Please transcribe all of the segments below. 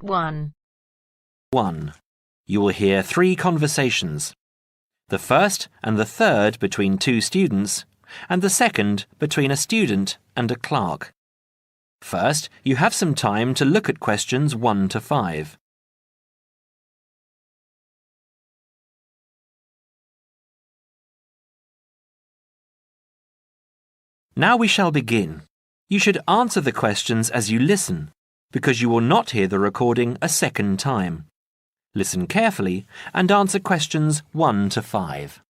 1. 1. You will hear 3 conversations. The first and the third between 2 students, and the second between a student and a clerk. First, you have some time to look at questions 1 to 5. Now we shall begin. You should answer the questions as you listen, because you will not hear the recording a second time. Listen carefully and answer questions 1 to 5.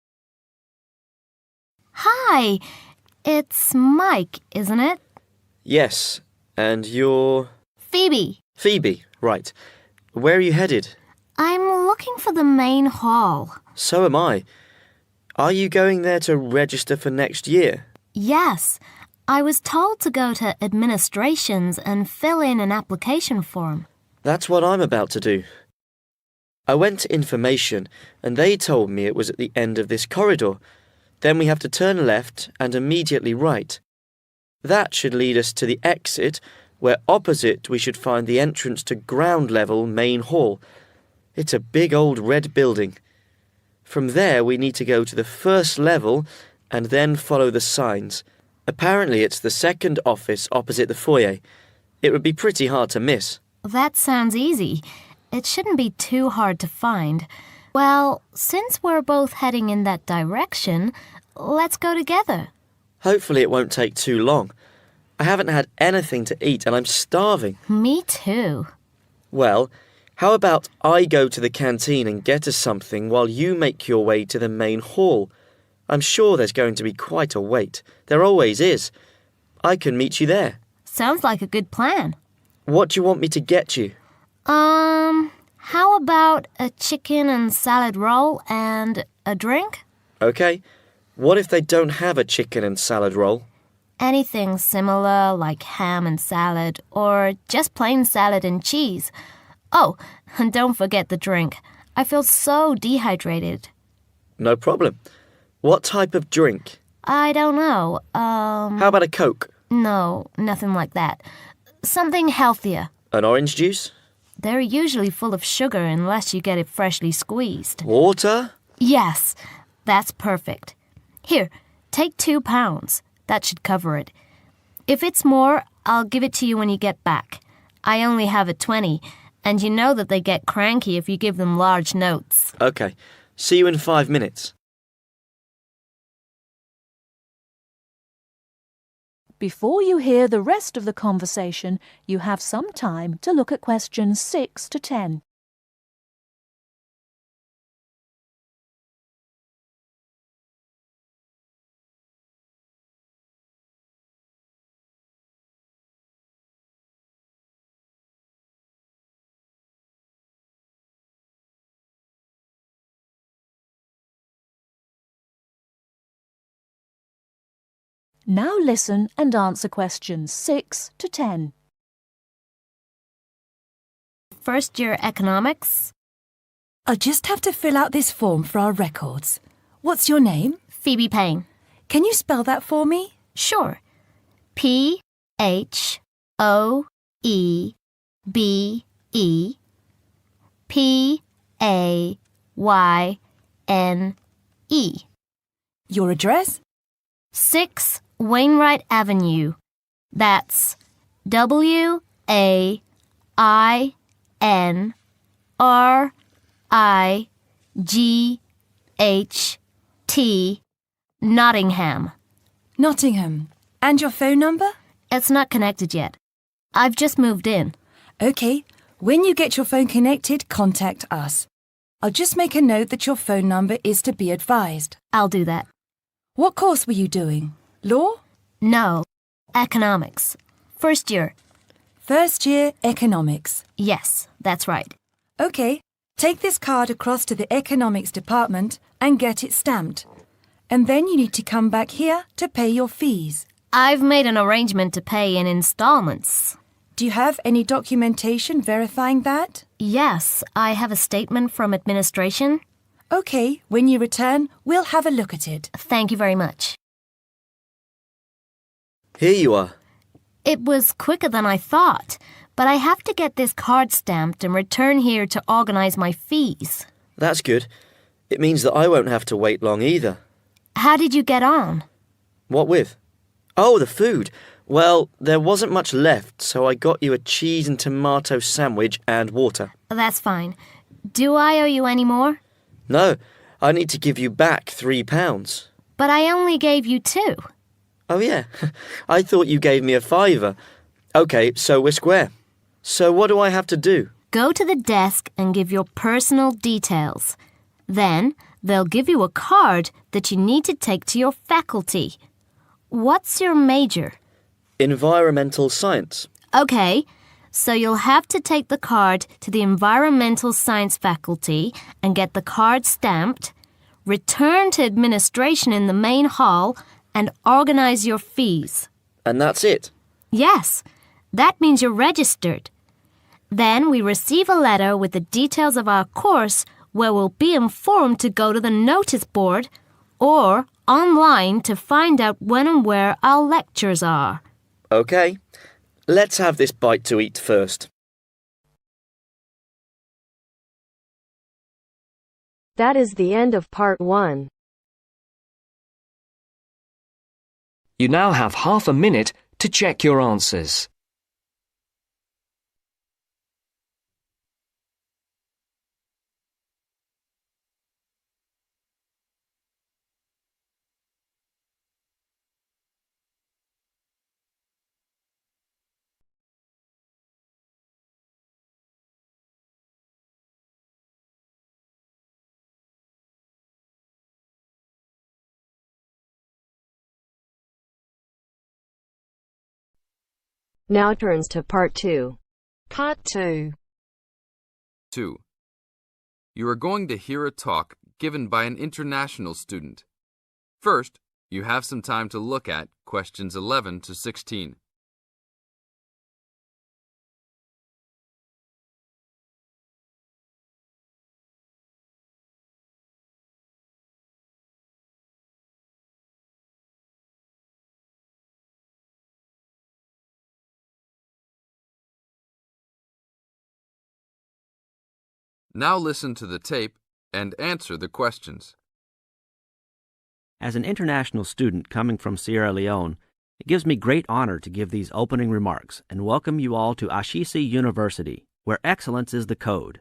Hi, it's Mike, isn't it? Yes, and you're... Phoebe. Phoebe, right. Where are you headed? I'm looking for the main hall. So am I. Are you going there to register for next year? Yes, I was told to go to administrations and fill in an application form. That's what I'm about to do. I went to information and they told me it was at the end of this corridor. Then we have to turn left and immediately right. That should lead us to the exit, where opposite we should find the entrance to ground level main hall. It's a big old red building. From there we need to go to the first level and then follow the signs. Apparently it's the second office opposite the foyer. It would be pretty hard to miss. That sounds easy. It shouldn't be too hard to find. Well, since we're both heading in that direction, let's go together. Hopefully it won't take too long. I haven't had anything to eat and I'm starving. Me too. Well, how about I go to the canteen and get us something while you make your way to the main hall? I'm sure there's going to be quite a wait. There always is. I can meet you there. Sounds like a good plan. What do you want me to get you? How about a chicken and salad roll and a drink? Okay. What if they don't have a chicken and salad roll? Anything similar, like ham and salad, or just plain salad and cheese. Oh, and don't forget the drink. I feel so dehydrated. No problem. What type of drink? I don't know. How about a Coke? No, nothing like that. Something healthier. An orange juice? They're usually full of sugar unless you get it freshly squeezed. Water? Yes, that's perfect. Here, take 2 pounds. That should cover it. If it's more, I'll give it to you when you get back. I only have a 20, and you know that they get cranky if you give them large notes. Okay. See you in 5 minutes. Before you hear the rest of the conversation, you have some time to look at questions 6 to 10. Now listen and answer questions 6 to 10. First year economics. I'll just have to fill out this form for our records. What's your name? Phoebe Payne. Can you spell that for me? Sure. P-H-O-E-B-E-P-A-Y-N-E. Your address? 6 Wainwright Avenue. That's W-A-I-N-R-I-G-H-T, Nottingham. Nottingham. And your phone number? It's not connected yet. I've just moved in. OK. When you get your phone connected, contact us. I'll just make a note that your phone number is to be advised. I'll do that. What course were you doing? Law? No. Economics. First year. First year economics. Yes, that's right. OK. Take this card across to the economics department and get it stamped. And then you need to come back here to pay your fees. I've made an arrangement to pay in installments. Do you have any documentation verifying that? Yes, I have a statement from administration. OK, when you return, we'll have a look at it. Thank you very much. Here you are. It was quicker than I thought, but I have to get this card stamped and return here to organize my fees. That's good. It means that I won't have to wait long either. How did you get on? What with? Oh, the food. Well, there wasn't much left, so I got you a cheese and tomato sandwich and water. That's fine. Do I owe you any more? No, I need to give you back £3. But I only gave you 2. Oh, yeah. I thought you gave me a £5. OK, so we're square. So what do I have to do? Go to the desk and give your personal details. Then they'll give you a card that you need to take to your faculty. What's your major? Environmental science. Okay, so you'll have to take the card to the environmental science faculty and get the card stamped, return to administration in the main hall, and organize your fees. And that's it? Yes, that means you're registered. Then we receive a letter with the details of our course where we'll be informed to go to the notice board or online to find out when and where our lectures are. OK. Let's have this bite to eat first. That is the end of part 1. You now have half a minute to check your answers. Now turns to part 2. Part 2. 2. You are going to hear a talk given by an international student. First, you have some time to look at questions 11 to 16. Now listen to the tape and answer the questions. As an international student coming from Sierra Leone, it gives me great honor to give these opening remarks and welcome you all to Ashesi University, where excellence is the code.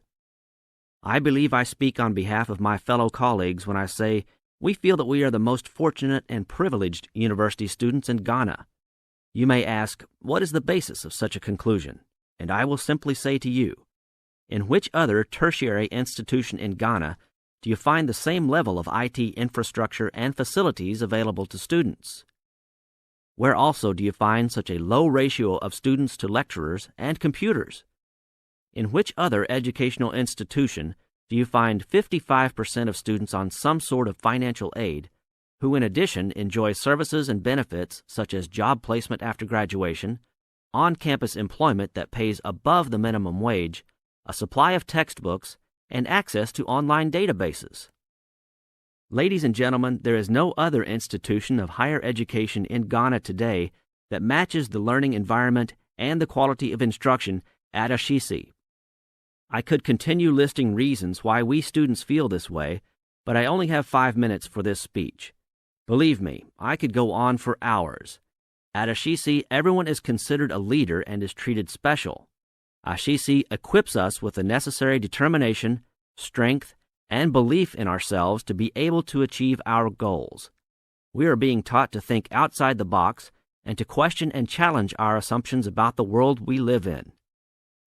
I believe I speak on behalf of my fellow colleagues when I say we feel that we are the most fortunate and privileged university students in Ghana. You may ask, what is the basis of such a conclusion? And I will simply say to you, in which other tertiary institution in Ghana do you find the same level of IT infrastructure and facilities available to students? Where also do you find such a low ratio of students to lecturers and computers? In which other educational institution do you find 55% of students on some sort of financial aid, who in addition enjoy services and benefits such as job placement after graduation, on-campus employment that pays above the minimum wage, a supply of textbooks, and access to online databases? Ladies and gentlemen, there is no other institution of higher education in Ghana today that matches the learning environment and the quality of instruction at Ashesi. I could continue listing reasons why we students feel this way, but I only have 5 minutes for this speech. Believe me, I could go on for hours. At Ashesi, everyone is considered a leader and is treated special. Ashesi equips us with the necessary determination, strength, and belief in ourselves to be able to achieve our goals. We are being taught to think outside the box and to question and challenge our assumptions about the world we live in.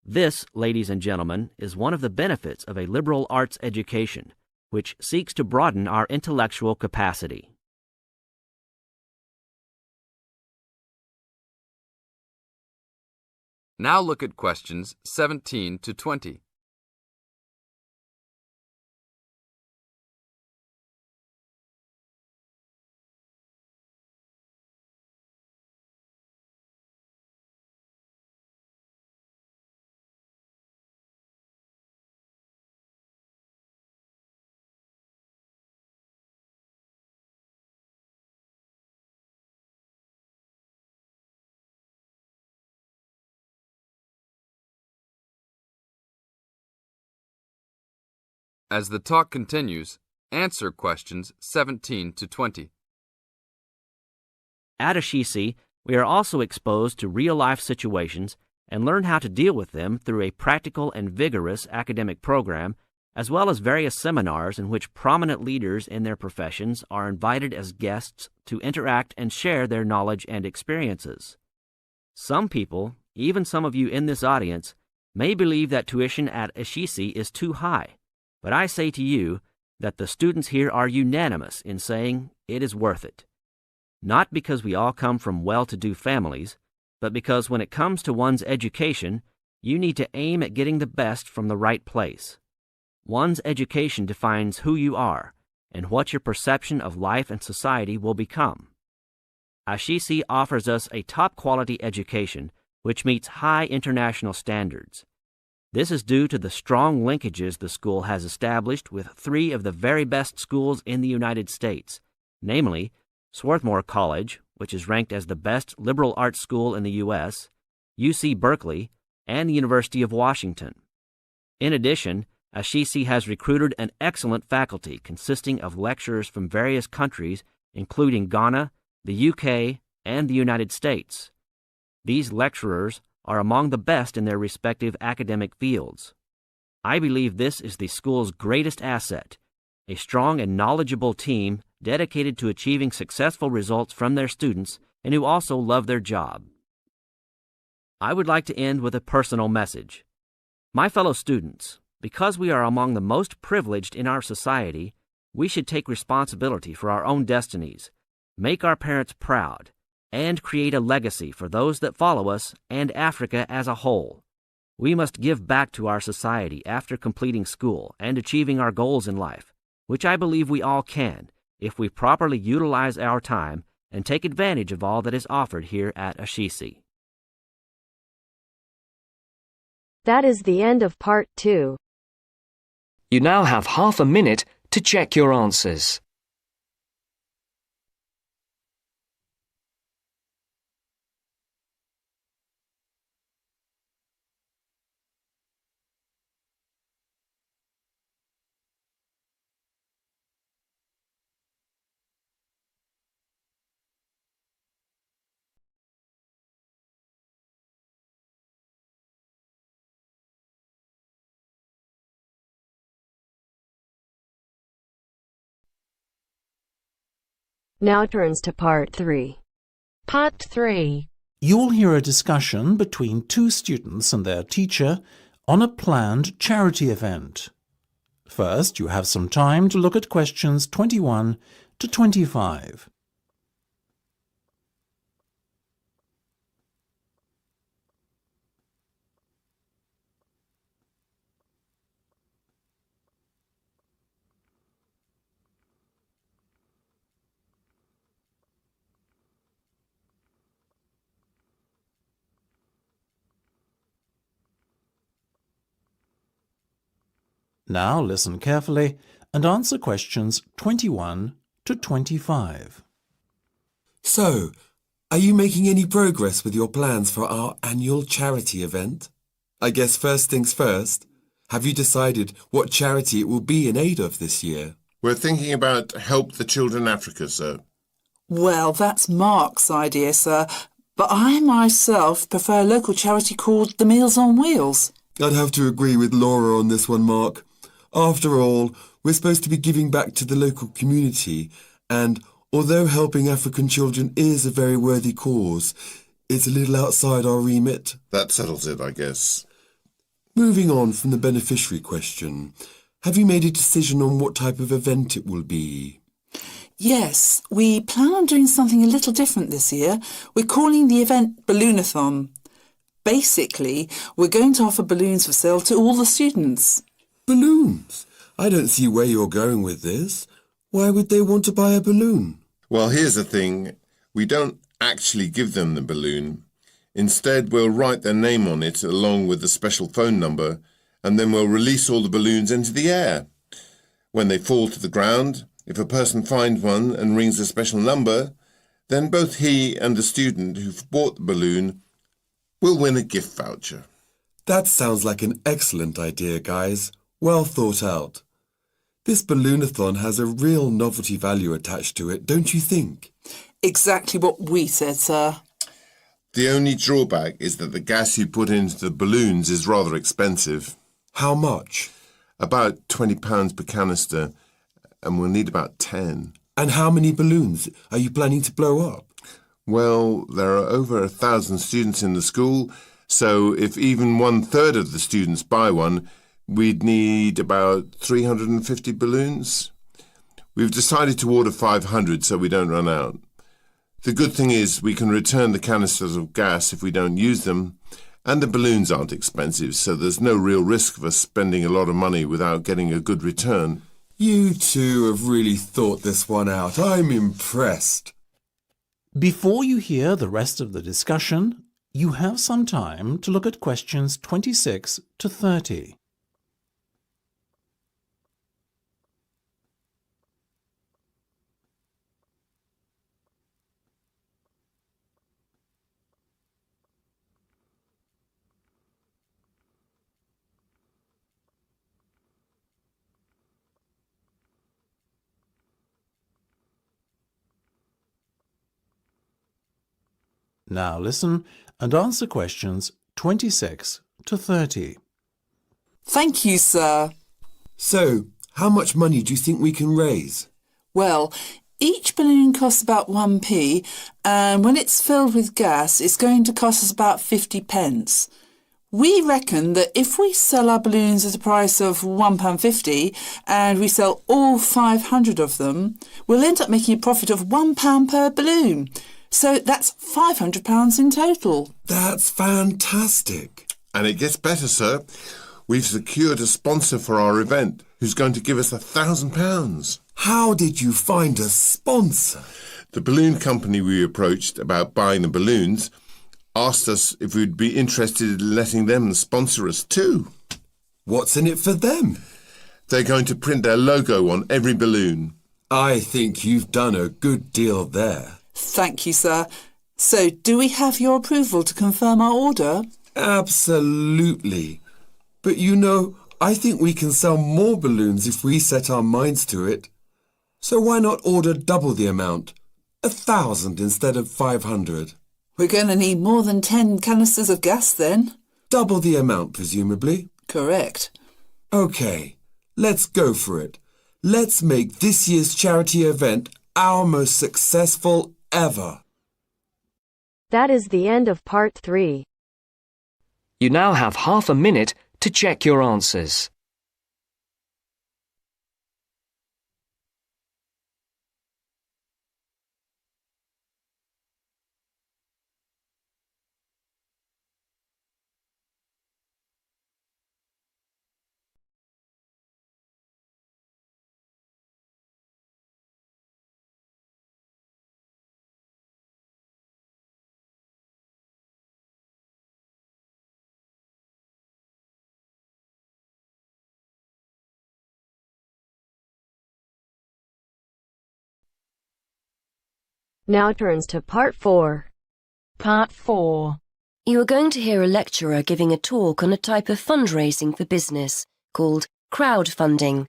This, ladies and gentlemen, is one of the benefits of a liberal arts education, which seeks to broaden our intellectual capacity. Now look at questions 17 to 20. As the talk continues, answer questions 17 to 20. At Ashisi, we are also exposed to real-life situations and learn how to deal with them through a practical and vigorous academic program, as well as various seminars in which prominent leaders in their professions are invited as guests to interact and share their knowledge and experiences. Some people, even some of you in this audience, may believe that tuition at Ashisi is too high, but I say to you that the students here are unanimous in saying it is worth it. Not because we all come from well-to-do families, but because when it comes to one's education, you need to aim at getting the best from the right place. One's education defines who you are and what your perception of life and society will become. Ashisi offers us a top-quality education which meets high international standards. This is due to the strong linkages the school has established with three of the very best schools in the United States, namely Swarthmore College, which is ranked as the best liberal arts school in the U.S., UC Berkeley, and the University of Washington. In addition, Ashisi has recruited an excellent faculty consisting of lecturers from various countries, including Ghana, the UK, and the United States. These lecturers are among the best in their respective academic fields. I believe this is the school's greatest asset, a strong and knowledgeable team dedicated to achieving successful results from their students and who also love their job. I would like to end with a personal message. My fellow students, because we are among the most privileged in our society, we should take responsibility for our own destinies, make our parents proud, and create a legacy for those that follow us and Africa as a whole. We must give back to our society after completing school and achieving our goals in life, which I believe we all can if we properly utilize our time and take advantage of all that is offered here at Ashisi. That is the end of part 2. You now have half a minute to check your answers. Now turns to part 3. Part 3. You'll hear a discussion between two students and their teacher on a planned charity event. First, you have some time to look at questions 21 to 25. Now listen carefully and answer questions 21 to 25. So, are you making any progress with your plans for our annual charity event? I guess first things first, have you decided what charity it will be in aid of this year? We're thinking about Help the Children Africa, sir. Well, that's Mark's idea, sir, but I myself prefer a local charity called the Meals on Wheels. I'd have to agree with Laura on this one, Mark. After all, we're supposed to be giving back to the local community, and although helping African children is a very worthy cause, it's a little outside our remit. That settles it, I guess. Moving on from the beneficiary question, have you made a decision on what type of event it will be? Yes, we plan on doing something a little different this year. We're calling the event Balloonathon. Basically, we're going to offer balloons for sale to all the students. Balloons? I don't see where you're going with this. Why would they want to buy a balloon? Well, here's the thing. We don't actually give them the balloon. Instead, we'll write their name on it along with the special phone number, and then we'll release all the balloons into the air. When they fall to the ground, if a person finds one and rings a special number, then both he and the student who've bought the balloon will win a gift voucher. That sounds like an excellent idea, guys. Well thought out. This balloonathon has a real novelty value attached to it, don't you think? Exactly what we said, sir. The only drawback is that the gas you put into the balloons is rather expensive. How much? About £20 per canister, and we'll need about 10. And how many balloons are you planning to blow up? Well, there are over 1,000 students in the school, so if even 1/3 of the students buy one, we'd need about 350 balloons. We've decided to order 500 so we don't run out. The good thing is we can return the canisters of gas if we don't use them, and the balloons aren't expensive, so there's no real risk of us spending a lot of money without getting a good return. You two have really thought this one out. I'm impressed. Before you hear the rest of the discussion, you have some time to look at questions 26 to 30. Now listen and answer questions 26 to 30. Thank you, sir. So, how much money do you think we can raise? Well, each balloon costs about 1p, and when it's filled with gas, it's going to cost us about 50 pence. We reckon that if we sell our balloons at a price of £1.50 and we sell all 500 of them, we'll end up making a profit of £1 per balloon. So that's £500 in total. That's fantastic. And it gets better, sir. We've secured a sponsor for our event who's going to give us £1,000. How did you find a sponsor? The balloon company we approached about buying the balloons asked us if we'd be interested in letting them sponsor us too. What's in it for them? They're going to print their logo on every balloon. I think you've done a good deal there. Thank you, sir. So, do we have your approval to confirm our order? Absolutely. But you know, I think we can sell more balloons if we set our minds to it. So why not order double the amount? 1,000 instead of 500. We're going to need more than 10 canisters of gas then. Double the amount, presumably? Correct. OK, let's go for it. Let's make this year's charity event our most successful ever. That is the end of part 3. You now have half a minute to check your answers. Now turns to part 4. Part 4. You are going to hear a lecturer giving a talk on a type of fundraising for business called crowdfunding.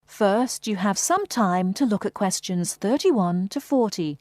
First, you have some time to look at questions 31 to 40.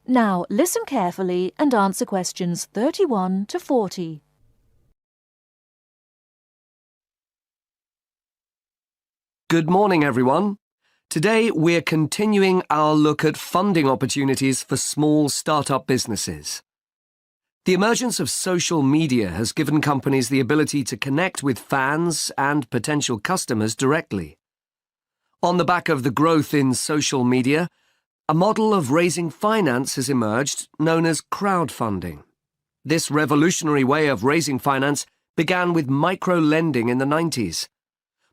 Now, listen carefully and answer questions 31 to 40. Good morning, everyone. Today, we're continuing our look at funding opportunities for small startup businesses. The emergence of social media has given companies the ability to connect with fans and potential customers directly. On the back of the growth in social media, a model of raising finance has emerged known as crowdfunding. This revolutionary way of raising finance began with micro-lending in the 90s.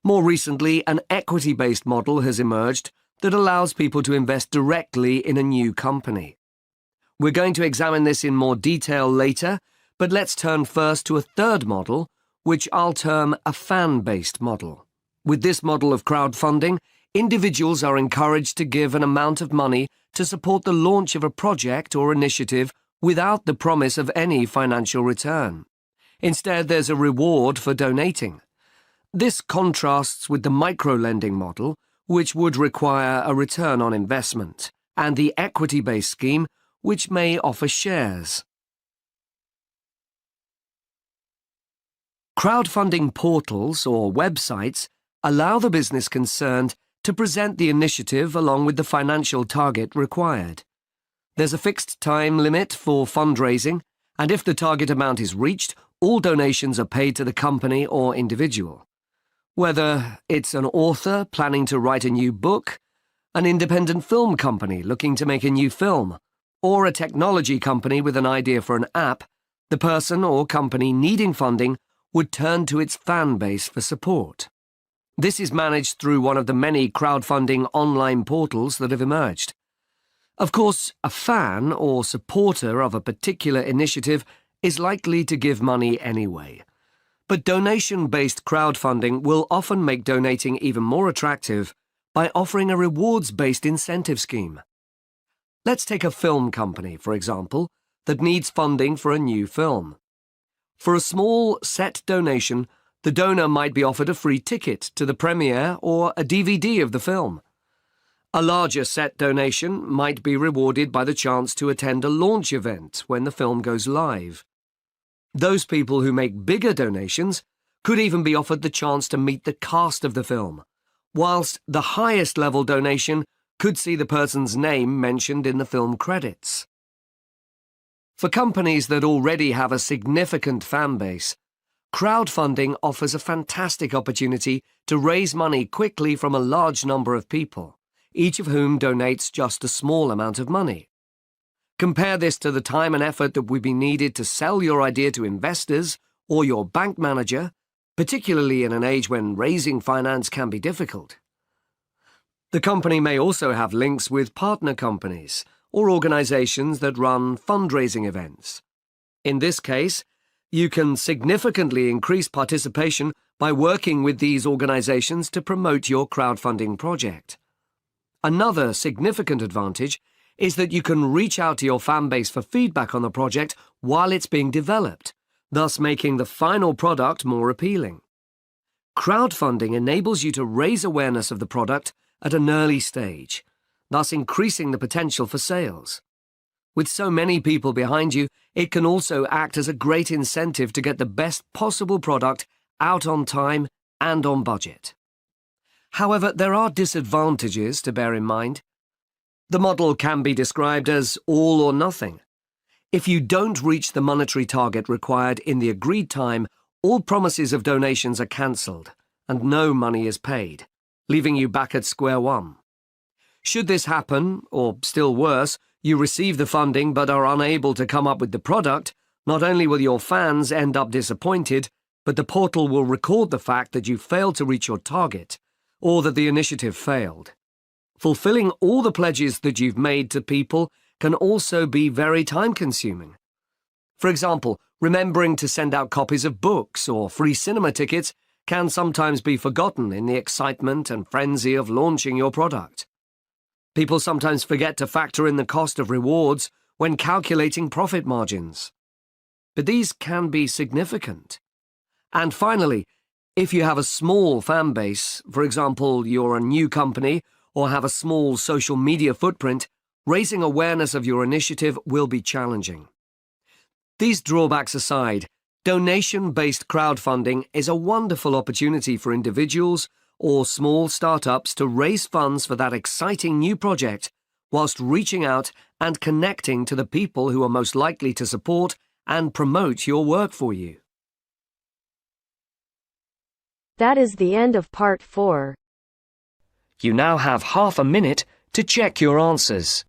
More recently, an equity-based model has emerged that allows people to invest directly in a new company. We're going to examine this in more detail later, but let's turn first to a third model, which I'll term a fan-based model. With this model of crowdfunding, individuals are encouraged to give an amount of money to support the launch of a project or initiative without the promise of any financial return. Instead, there's a reward for donating. This contrasts with the micro-lending model, which would require a return on investment, and the equity-based scheme, which may offer shares. Crowdfunding portals or websites allow the business concerned to present the initiative along with the financial target required. There's a fixed time limit for fundraising, and if the target amount is reached, all donations are paid to the company or individual. Whether it's an author planning to write a new book, an independent film company looking to make a new film, or a technology company with an idea for an app, the person or company needing funding would turn to its fan base for support. This is managed through one of the many crowdfunding online portals that have emerged. Of course, a fan or supporter of a particular initiative is likely to give money anyway. But donation-based crowdfunding will often make donating even more attractive by offering a rewards-based incentive scheme. Let's take a film company, for example, that needs funding for a new film. For a small set donation, the donor might be offered a free ticket to the premiere or a DVD of the film. A larger set donation might be rewarded by the chance to attend a launch event when the film goes live. Those people who make bigger donations could even be offered the chance to meet the cast of the film, whilst the highest level donation could see the person's name mentioned in the film credits. For companies that already have a significant fan base, crowdfunding offers a fantastic opportunity to raise money quickly from a large number of people, each of whom donates just a small amount of money. Compare this to the time and effort that would be needed to sell your idea to investors or your bank manager, particularly in an age when raising finance can be difficult. The company may also have links with partner companies or organizations that run fundraising events. In this case, you can significantly increase participation by working with these organizations to promote your crowdfunding project. Another significant advantage is that you can reach out to your fan base for feedback on the project while it's being developed, thus making the final product more appealing. Crowdfunding enables you to raise awareness of the product at an early stage, thus increasing the potential for sales. With so many people behind you, it can also act as a great incentive to get the best possible product out on time and on budget. However, there are disadvantages to bear in mind. The model can be described as all or nothing. If you don't reach the monetary target required in the agreed time, all promises of donations are cancelled and no money is paid, leaving you back at square one. Should this happen, or still worse, you receive the funding but are unable to come up with the product, not only will your fans end up disappointed, but the portal will record the fact that you failed to reach your target, or that the initiative failed. Fulfilling all the pledges that you've made to people can also be very time-consuming. For example, remembering to send out copies of books or free cinema tickets can sometimes be forgotten in the excitement and frenzy of launching your product. People sometimes forget to factor in the cost of rewards when calculating profit margins. But these can be significant. And finally, if you have a small fan base, for example, you're a new company or have a small social media footprint, raising awareness of your initiative will be challenging. These drawbacks aside, donation-based crowdfunding is a wonderful opportunity for individuals or small startups to raise funds for that exciting new project whilst reaching out and connecting to the people who are most likely to support and promote your work for you. That is the end of part 4. You now have half a minute to check your answers.